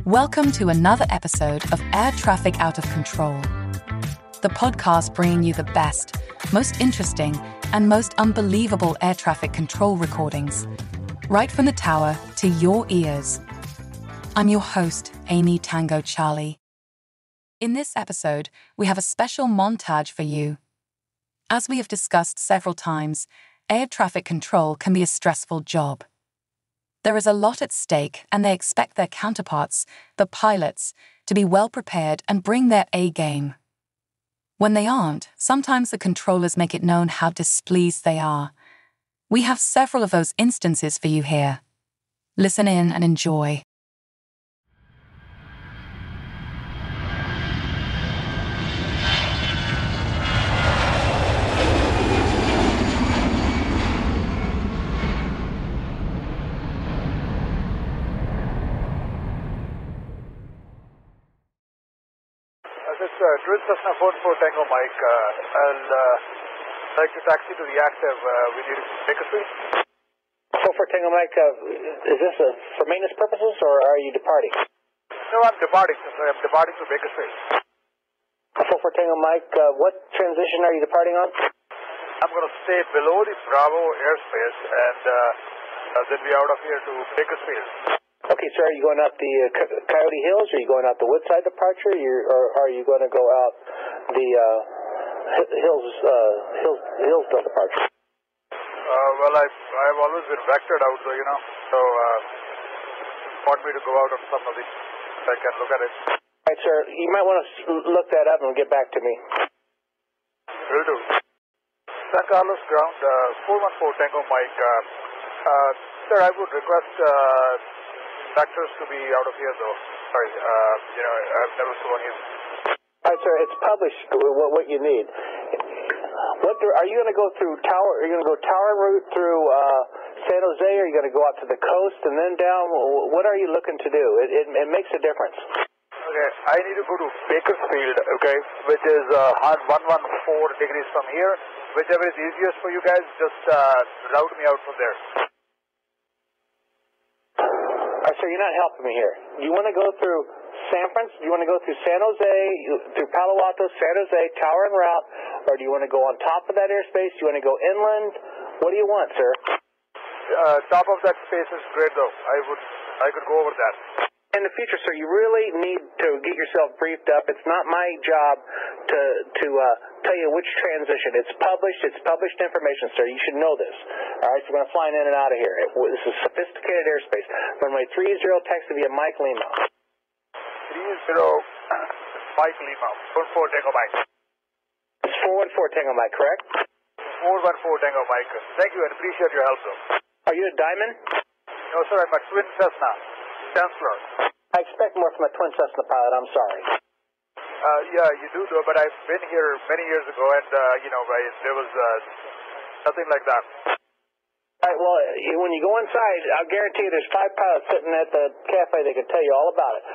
Welcome to another episode of Air Traffic Out of Control, the podcast bringing you the best, most interesting, and most unbelievable air traffic control recordings, right from the tower to your ears. I'm your host, Amy Tango Charlie. In this episode, we have a special montage for you. As we have discussed several times, air traffic control can be a stressful job. There is a lot at stake, and they expect their counterparts, the pilots, to be well prepared and bring their A game. When they aren't, sometimes the controllers make it known how displeased they are. We have several of those instances for you here. Listen in and enjoy. Drill Cessna 44 Tango Mike, I'll like to taxi to the active. We need to take a seat. 44 Tango Mike, is this for maintenance purposes or are you departing? No, I'm departing. I'm departing to Baker Street. 44 Tango Mike, what transition are you departing on? I'm going to stay below the Bravo airspace and then be out of here to Bakersfield. Okay, sir, are you going out the Coyote Hills, or are you going out the Woodside departure, or are you going to go out the Hillsdale departure? Well, I've always been vectored out, so, so want me to go out on some of these, so I can look at it. All right, sir, you might want to look that up and get back to me. Will do. San Carlos ground, 414 Tango Mike. Sir, I would request vectors to be out of here, though. Sorry, I've never seen him. All right, sir, it's published what you need. Are you going to go through Tower? Are you going to go Tower route through San Jose? Or are you going to go out to the coast and then down? What are you looking to do? It makes a difference. Okay, I need to go to Bakersfield, okay, which is 114 degrees from here. Whichever is easiest for you guys, just route me out from there. Sir, you're not helping me here. Do you want to go through San Francisco? Do you want to go through San Jose, through Palo Alto, San Jose, Tower en route, or do you want to go on top of that airspace? Do you want to go inland? What do you want, sir? Top of that space is great, though. I could go over that. In the future, sir, you really need to get yourself briefed up. It's not my job to tell you which transition. It's published information, sir. You should know this. All right, so we're going to fly in and out of here. This is sophisticated airspace. Runway 30, taxi via Mike Lima. 30, Mike Lima. 44 Tango Mike. It's 414 Tango Mike, correct? 414 Tango Mike. Thank you and appreciate your help, sir. Are you a Diamond? No, sir, I'm a twin Cessna. Chancellor. I expect more from a twin Cessna pilot. I'm sorry. Yeah, you do, though, but I've been here many years ago, and, there was nothing like that. All right, well, when you go inside, I'll guarantee you there's 5 pilots sitting at the cafe that can tell you all about it.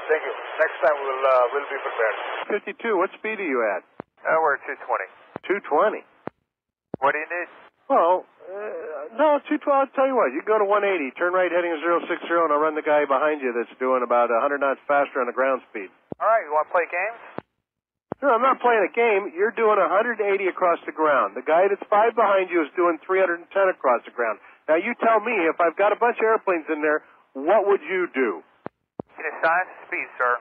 Thank you. Next time we'll be prepared. 52, what speed are you at? We're at 220. 220? What do you need? Well, no, 212, I'll tell you what, you go to 180, turn right heading 060, and I'll run the guy behind you that's doing about 100 knots faster on the ground speed. All right, you want to play games? No, I'm not playing a game. You're doing 180 across the ground. The guy that's 5 behind you is doing 310 across the ground. Now, you tell me, if I've got a bunch of airplanes in there, what would you do? Can you assign speed, sir?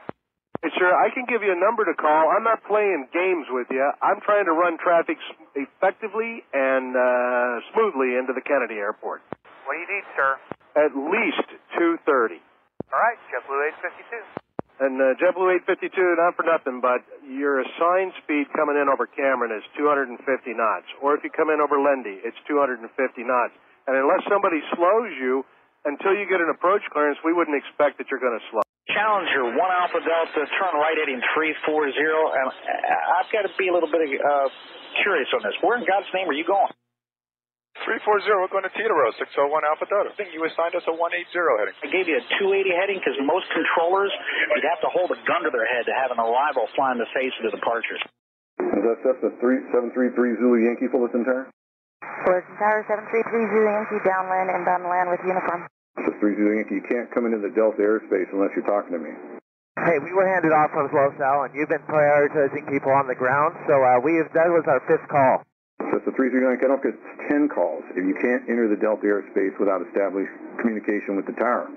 Hey, sir, I can give you a number to call. I'm not playing games with you. I'm trying to run traffic effectively and smoothly into the Kennedy Airport. What do you need, sir? At least 230. All right, JetBlue 852. And JetBlue 852, not for nothing, but your assigned speed coming in over Cameron is 250 knots. Or if you come in over Lendy, it's 250 knots. And unless somebody slows you, until you get an approach clearance, we wouldn't expect that you're going to slow. Challenger, 1 Alpha Delta, turn right heading 340. And I've got to be a little bit curious on this. Where in God's name are you going? 340, we're going to Teterow, 601 Alpha Delta. I think you assigned us a 180 heading. I gave you a 280 heading because most controllers, you'd have to hold a gun to their head to have an arrival flying the face of the departures. Is that the 733 Zulu Yankee Fullerton Tower? Fullerton Tower, 733 Zulu Yankee, downwind, inbound land with uniform. This is 3 Zulu Yankee. You can't come into the Delta airspace unless you're talking to me. Hey, we were handed off from LOSAL, and you've been prioritizing people on the ground, so that was our 5th call. So it's a 339 cutoff because it's 10 calls if you can't enter the Delta airspace without established communication with the tower.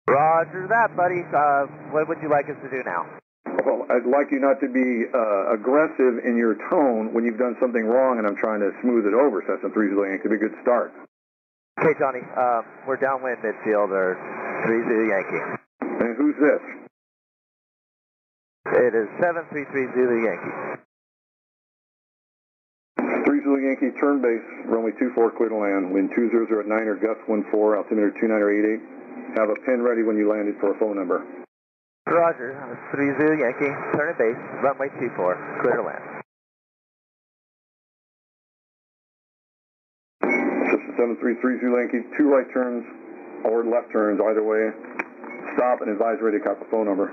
Roger that, buddy. What would you like us to do now? Well, I'd like you not to be aggressive in your tone when you've done something wrong and I'm trying to smooth it over. So that's a 3 Zulu Yankee. Could be a good start. Okay, Johnny, we're downwind midfield, or 3 Zulu Yankee. And who's this? It is 733 Zulu Yankee. 3 Zulu Yankee, turn base, runway 24, clear to land. Wind 20 at 9er, gust 14, altimeter 2988. Have a pen ready when you landed for a phone number. Roger, 3 Zulu Yankee, turn at base, runway 24, clear to land. System 733 Zulu Yankee, 2 right turns or left turns, either way. Stop and advise ready to copy phone number.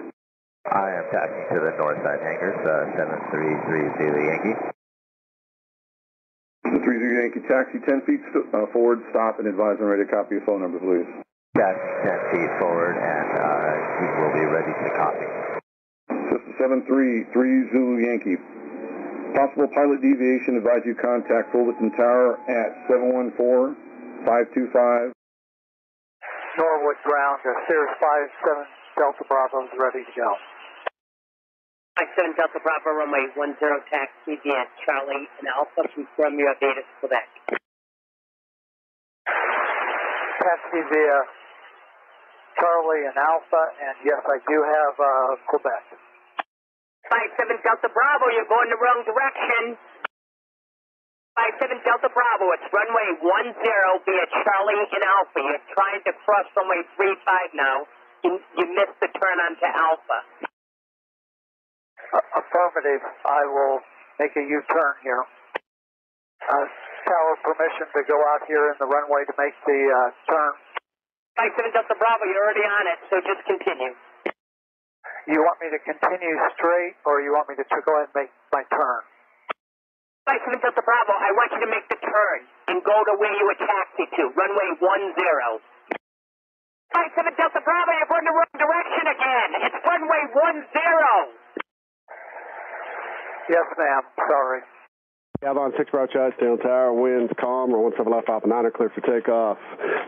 I am taxiing to the north side hangars, 733 Zulu Yankee. The 3 Zulu Yankee, taxi 10 feet forward, stop and advise when ready to copy your phone number, please. Taxi 10 feet forward, and we will be ready to copy. System 733 Zulu Yankee. Possible pilot deviation, advise you contact Fullerton Tower at 714-525. Norwood ground, Cirrus 57 Delta Bravo is ready to go. 57 Delta Bravo, runway 10, taxi via Charlie and Alpha, confirm your data to Quebec. Taxi via Charlie and Alpha, and yes, I do have Quebec. 57 Delta Bravo, you're going the wrong direction. 57 Delta Bravo, it's runway 10 via Charlie and Alpha. You're trying to cross runway 35 now. You missed the turn onto Alpha. Affirmative. I will make a U-turn here. Tower permission to go out here in the runway to make the turn. 57 Delta Bravo, you're already on it, so just continue. You want me to continue straight, or you want me to go ahead and make my turn? 57 Delta Bravo, I want you to make the turn and go to where you were taxied to, runway 10. 57 Delta Bravo, you're going the wrong direction again. It's runway 10. Yes, ma'am. Sorry. Avalon 6 Bravo Charlie, stay on tower, winds calm, or 17 left Alpha 9 clear for takeoff.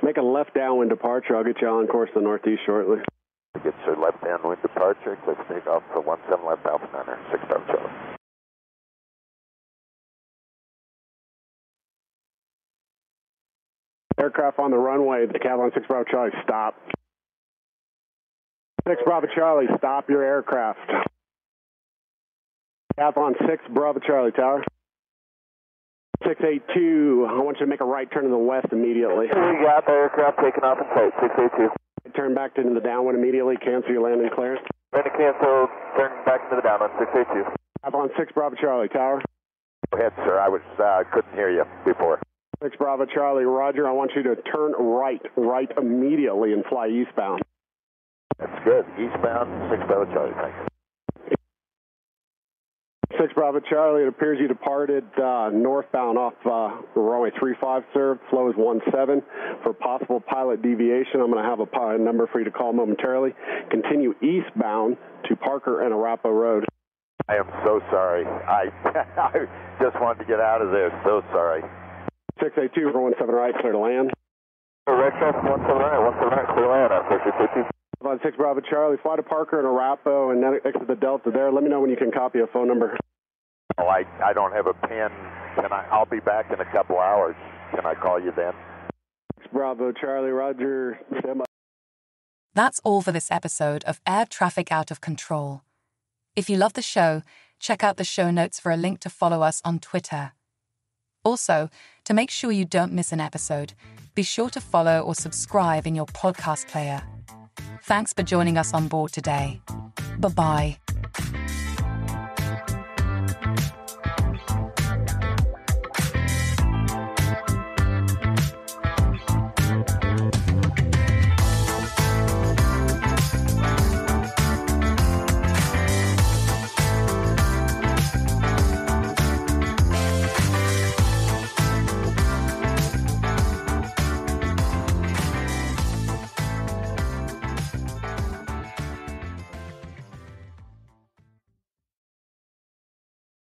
Make a left downwind departure. I'll get you on course to the northeast shortly. Get your left downwind departure, clear for takeoff for 17 left Alpha 9 6 Bravo Charlie. Aircraft on the runway, the Avalon 6 Bravo Charlie, stop. 6 Bravo Charlie, stop your aircraft. Avalon 6 Bravo Charlie, tower. 682, I want you to make a right turn to the west immediately. We got the aircraft taking off in sight, 682. Turn back into the downwind immediately, cancel your landing clearance. Ready to cancel, turn back into the downwind, 682. Avalon 6 Bravo Charlie, tower. Go ahead, sir, I couldn't hear you before. 6 Bravo Charlie, roger, I want you to turn right immediately and fly eastbound. That's good, eastbound, 6 Bravo Charlie, thank you. 6 Bravo Charlie, it appears you departed northbound off runway 35, sir. Flow is 17. For possible pilot deviation, I'm going to have a pilot number for you to call momentarily. Continue eastbound to Parker and Arapahoe Road. I am so sorry. I just wanted to get out of there, so sorry. 682, 17 right, clear to land. Aircraft 17 right, clear to land on 682. 6 Bravo Charlie, fly to Parker and Arapahoe and then exit the Delta there. Let me know when you can copy a phone number. Oh, I don't have a pen. I'll be back in a couple hours. Can I call you then? 6 Bravo Charlie, roger. Stand by. That's all for this episode of Air Traffic Out of Control. If you love the show, check out the show notes for a link to follow us on Twitter. Also, to make sure you don't miss an episode, be sure to follow or subscribe in your podcast player. Thanks for joining us on board today. Bye-bye.